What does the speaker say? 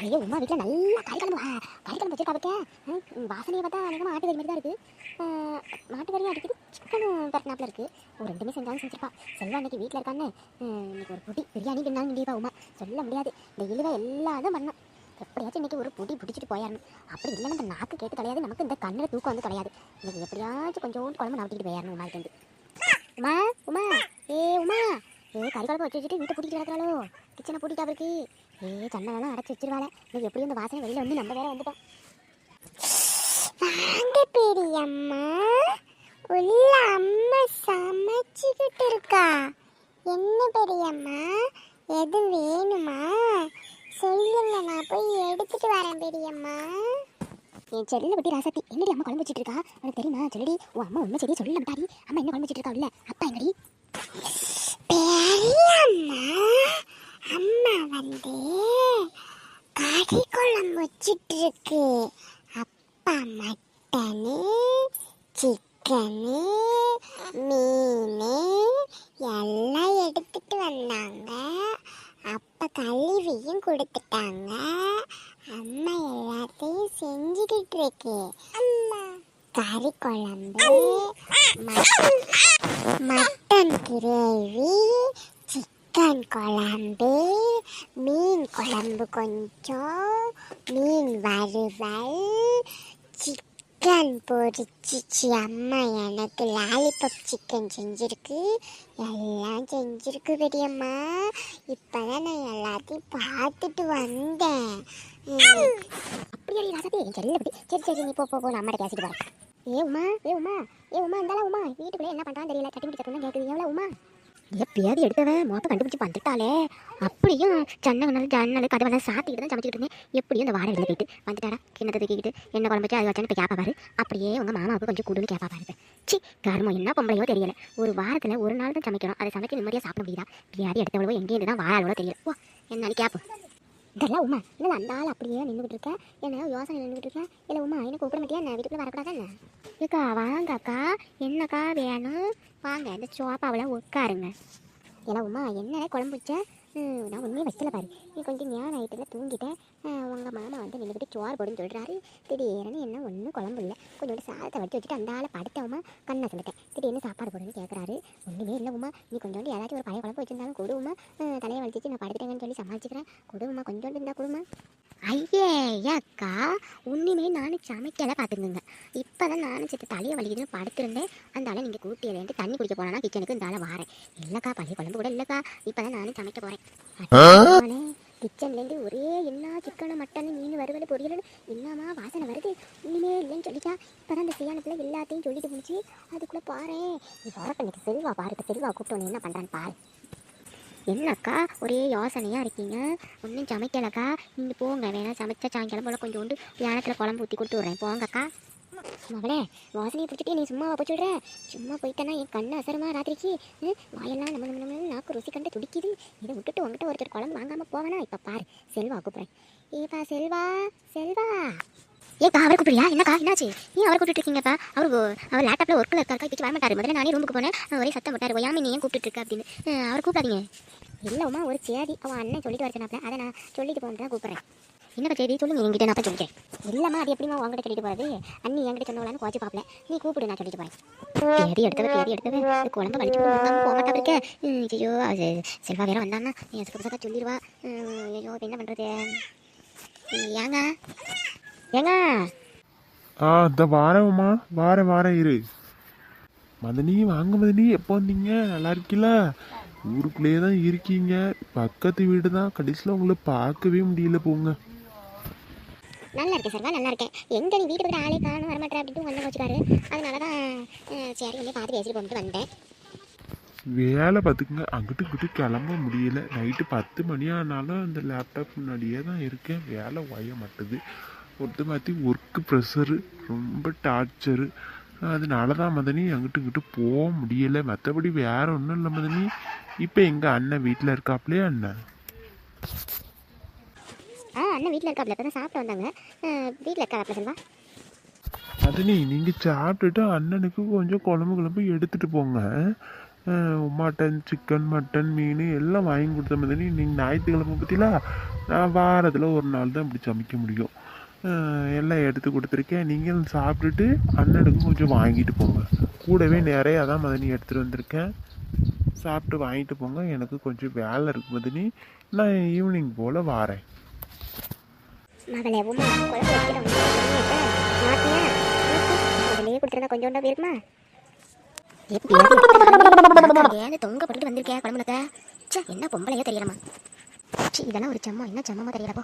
ஐயோ உமா வீட்டில் நல்லா கறிக்குழம்பு வச்சிருக்காங்க. வாசனையை பார்த்தா அதிகமாக ஆட்டுக்கறி மாதிரி தான் இருக்குது. மாட்டுக்கறியும் அடிக்குது, சிக்கனும் பரட்டினாப்பில் இருக்குது. ஒரு ரெண்டுமே செஞ்சாலும் செஞ்சிருப்பா. செல்வா அன்னைக்கு வீட்டில் இருக்கான்னு இன்னைக்கு ஒரு பொடி பிரியாணி பின்னாலும் கண்டிப்பா உமா சொல்ல முடியாது. இந்த இழுவை எல்லாம் தான் பண்ணோம். எப்படியாச்சும் இன்னைக்கு ஒரு பொடி பிடிச்சிட்டு போயிடணும். அப்படி இல்லைன்னா இந்த நாக்கு கேட்டு கிடையாது, நமக்கு இந்த கண்ணில் தூக்கம் வந்து கிடையாது. இன்னைக்கு எப்படியாச்சும் கொஞ்சோண்டு குழம்பு நவட்டிக்கிட்டு போயிடணும் உமா கிட்ட. உமா உமா உமா கறி குழம்பு வச்சு வச்சுட்டு வீட்டை பூட்டிட்டு கிடக்குறாளோ, கிச்சனை பூட்டிட்டா இருக்கு. சன்னெல்லாம் அடைச்சி வச்சிருவாளே. இன்னைக்கு எப்படியும் இந்த வாசனை வெளியில் வந்து நம்ம வேற வந்துட்டோம். வாங்க பெரியம்மா, உள்ள அம்மா சமைச்சுக்கிட்டு இருக்கா. என்ன பெரியம்மா, எது வேணுமா சொல்லுங்க, நான் போய் எடுத்துட்டு வரேன் பெரியம்மா. என் செல்லில் பற்றி ராசாத்தி என்னடி அம்மா குழம்பு வச்சுட்டு இருக்கா உனக்கு தெரியுமா? சொல்லடி. உன் அம்மா உண்மை சரி சொல்ல மாட்டாடி. அம்மா என்ன குழம்பு வச்சுட்டு இருக்கா இல்லை அப்பா எங்கடி? பெரியம்மா, அம்மா வந்து கறி குழம்பு வச்சிட்டு இருக்கு. அப்பா மட்டனு, சிக்கனு, மீன் எல்லாம் எடுத்துட்டு வந்தாங்க. அப்பா கழுவியும் கொடுத்துட்டாங்க. அம்மா எல்லாத்தையும் செஞ்சுக்கிட்டு இருக்கு. அம்மா கறி குழம்பு, மட்டன் கிரேவி, சிக்கன் குழம்பு, மீன் குழம்பு கொஞ்சம், மீன் வறுவல், சிக்கன் பொரிச்சிச்சு. அம்மா எனக்கு லாலிபப் சிக்கன் செஞ்சுருக்கு. எல்லாம் செஞ்சுருக்கு பெரியம்மா. இப்போதான் நான் எல்லாத்தையும் பார்த்துட்டு வந்தேன். அப்படியே ராசாத்தி என் செல்லில் பற்றி சரி சரி நீ போ போ நான் அம்மாட்ட பேசிட்டு வரேன். உமா இருந்தாலும் உமா வீட்டுக்குள்ளே என்ன பண்ணுறான்னு தெரியல. கட்டி பிடிச்சி தான் கேட்குது. எவ்வளோ உமா எப்பயாவது எடுத்தவன் மொத்தம் கண்டுபிடிச்சி வந்துட்டாலே. அப்படியும் ஜன்னல் கதவெல்லாம் சாத்திக்கிட்டு தான் சமைச்சிக்கிட்டு இருந்தேன். எப்படியும் இந்த வாரம் வெளியில் போயிட்டு வந்துட்டாரா கிண்ணத்தை தூக்கிக்கிட்டு என்ன குழம்பு வச்சு அது வச்சான்னு இப்போ கேட்பாரு. அப்படியே உங்கள் மாமாவுக்கு கொஞ்சம் கூடுன்னு கேட்பாரு. சி கர்மம் என்ன பொம்பளையோ தெரியல. ஒரு வாரத்தில் ஒரு நாள் தான் சமைக்கணும். அதை சமைச்சு நிம்மதியாக சாப்பிட முடியுதா? எப்பயாவது எடுத்தவளவோ எங்கேருந்து தான் வாழாளோ தெரியல. ஓ என்னாலும் கேட்போம். இதெல்லாம் உமா இல்லை அந்த ஆள் அப்படியே நின்றுக்கிட்டு இருக்கேன். என்ன யோசனை நின்றுக்கிட்டு இருக்கேன். இல்லை உமா எனக்கு கூப்பிட மாட்டியா? என்ன வீட்டுக்குள்ளே வரக்கூடாதா என்ன? ஏக்கா வாங்கக்கா, என்னக்கா வேணும்? வாங்க இந்த சோப்பாவில் உட்காருங்க. ஏன்னா உமா என்ன குழம்பு வச்ச? நான் உண்மையை வைக்கல பாரு. நீ கொஞ்சம் நேரம் ஆகிட்டுல தூங்கிட்டேன். உங்கள் மாமா வந்து நின்றுக்கிட்டு சோறு போடுன்னு சொல்கிறாரு. திடீர்னு என்ன ஒன்றும் குழம்பு இல்லை. கொஞ்சோண்டு சாதத்தை வச்சு வச்சுட்டு அந்த ஆளை படுத்தவுமா கண்ணை சொல்லிட்டேன். திடீர்னு சாப்பாடு போடுன்னு கேட்குறாரு. ஒன்றுமே இல்லை உமா, நீ கொஞ்சோண்டு ஏதாச்சும் ஒரு பழைய குழம்பு வச்சுருந்தாலும் கொடுமா. தலையை வலிச்சிச்சு நான் படுத்துட்டேங்கன்னு சொல்லி சமாளிச்சுக்கிறேன். கொடுமா கொஞ்சோண்டு இருந்தால் கொடுமா. ஐயே அக்கா ஒன்றுமே நானும் சமைக்கலை பார்த்துக்குங்க. இப்போ தான் நானும் சித்த தலையை வலிக்குதுன்னு படுத்திருந்தேன். அந்த ஆளை நீங்கள் கூட்டியிலேருந்து தண்ணி குடிக்க போனா கிச்சனுக்கு இந்த ஆளை வாரேன். இல்லைக்கா பழைய குழம்பு கூட இல்லைக்கா, இப்போ தான் நானும் சமைக்க போகிறேன். கிச்சன்லேருந்து ஒரே என்ன சிக்கனு மட்டனு மீன் வறுவல் பொரியல் என்னமா வாசனை வருது. ஒன்றுமே இல்லைன்னு சொல்லிட்டா. இப்போ தான் இந்த செய்யானத்தில் எல்லாத்தையும் சொல்லிட்டு முடிச்சு அதுக்குள்ளே பாறேன். நீ வர பண்ணிட்டு செல்வா பாரு. இப்போ செல்வா கூப்பிட்டு என்ன பண்ணுறான்னு பாரு. என்னக்கா ஒரே யோசனையாக இருக்கீங்க? ஒன்றும் சமைக்கலக்கா. நீங்கள் போங்க, வேணா சமைச்சா சாயங்காலம் போல் கொஞ்சோண்டு யானத்தில் குழம்பு ஊற்றி கொடுத்து விட்றேன். போங்கக்கா. மகளே வாசனையை பிடிச்சிட்டு நீ சும்மாவா போய் சொல்கிற? சும்மா போயிட்டேன்னா என் கண்ணு அசரமா ராத்திரிக்கு வாயெல்லாம் நம்ம நாக்கு ருசி கண்டு துடிக்குது. இதை விட்டுட்டு உங்ககிட்ட ஒருத்தர் குழம்பு வாங்காமல் போவேனா? இப்போ பாரு செல்வா கூப்பிட்றேன். ஏப்பா செல்வா செல்வா. ஏக்கா அவர் கூப்பிடுறியா? என்னக்கா என்னாச்சு? ஏன் அவர் கூப்பிட்டு இருக்கீங்கப்பா? அவர் லேப்டாப்பில் ஒர்க்கில் இருக்காருக்கா. இப்போ வர மாட்டார். முதல்ல நானே ரூமுக்கு போனேன். ஒரே சத்தம் போட்டார். ஒயாமி நீ ஏன் கூப்பிட்டு இருக்க அப்படின்னு. அவர் கூப்பிடாதீங்க. இல்லைம்மா ஒரு சேதி அவன் அண்ணன் சொல்லிட்டு வரச்சுனாப்ல, அதை நான் சொல்லிட்டு போன்னு கூப்பிட்றேன். என்னப்பா செய்தி சொல்லுங்க என்கிட்ட. நான் சொல்லிட்டேன். இல்லைம்மா அது எப்படிமா உங்ககிட்ட சொல்லிட்டு போகிறது? அண்ணி என்கிட்ட சொன்னவளான்னு கோச்சு பார்ப்பல. நீ கூப்பிடு நான் சொல்லிட்டு போகிறேன். தேதி எடுத்தவ குழம்பு வலிச்சு போக மாட்டா இருக்க. ஐயோ செல்வா வேற வந்தான்னா நீ அதுக்கு புதுசாக சொல்லிடுவா. ஐயோ இப்போ என்ன பண்ணுறது? ஏங்க இந்த வாரம்மா வாரம் இரு. மதனி வாங்க மதனி, எப்போ வந்தீங்க? நல்லா இருக்கீங்களா? ஊருக்குள்ளேயே தான் இருக்கீங்க. பக்கத்து வீடு தான். கடைசியில் உங்களை பார்க்கவே முடியல. போங்க. நல்லா இருக்கேன் சார், நல்லா இருக்கேன். எங்கே நீ வீட்டுக்கு ஆளே காணும் வரமாட்டேன் அப்படின்ட்டு வந்து வச்சுக்காரு. அதனால தான் சரி வந்து பார்த்து பேசிட்டு போட்டு வந்தேன். வேலை பார்த்துக்குங்க. அங்கிட்டு இங்கிட்டு கிளம்ப முடியல. நைட்டு 10 மணி ஆனாலும் அந்த லேப்டாப் முன்னாடியே தான் இருக்கேன். வேலை ஒய மாட்டுது. ஒருத்த மாற்றி ஒர்க்கு ப்ரெஷரு ரொம்ப டார்ச்சரு. அதனால தான் மதனி அங்கிட்டு இங்கிட்டு போக முடியலை. மற்றபடி வேற ஒன்றும் இல்லை மதனி. இப்போ எங்கள் அண்ணன் வீட்டில் இருக்காப்லையே அண்ணன். அண்ணன் வீட்டில் இருக்காப்ல. இப்போ தான் சாப்பிட்டு வந்தாங்க. வீட்டில் இருக்காப்ல செல்வா. மதனி நீங்கள் சாப்பிட்டுட்டு அண்ணனுக்கு கொஞ்சம் குழம்பு எடுத்துகிட்டு போங்க. மட்டன் சிக்கன் மட்டன் மீன் எல்லாம் வாங்கி கொடுத்த மாதிரி நீங்கள் ஞாயிற்றுக்கிழமை பற்றில நான் வாரத்தில் ஒரு நாள் தான் இப்படி சமைக்க முடியும். எல்லாம் எடுத்து கொடுத்துருக்கேன். நீங்கள் சாப்பிட்டுட்டு அண்ணனுக்கும் கொஞ்சம் வாங்கிட்டு போங்க. கூடவே நிறையா தான் மதனி எடுத்துகிட்டு வந்திருக்கேன். சாப்பிட்டு வாங்கிட்டு போங்க. எனக்கு கொஞ்சம் வேலை இருக்கு மதனி. நான் ஈவினிங் போல் வாரேன். மகளே உமா குழம்பு வைக்கிறோம் அதிலே கொடுத்துருந்தா கொஞ்சோண்டா இருக்குமா? எப்படியாவது தொங்க போட்டுட்டு வந்திருக்கேன் குழம்புனக்க. என்ன பொம்பளையோ தெரியலமா. இதெல்லாம் ஒரு செம்மம் என்ன செம்மமா தெரியலப்போ.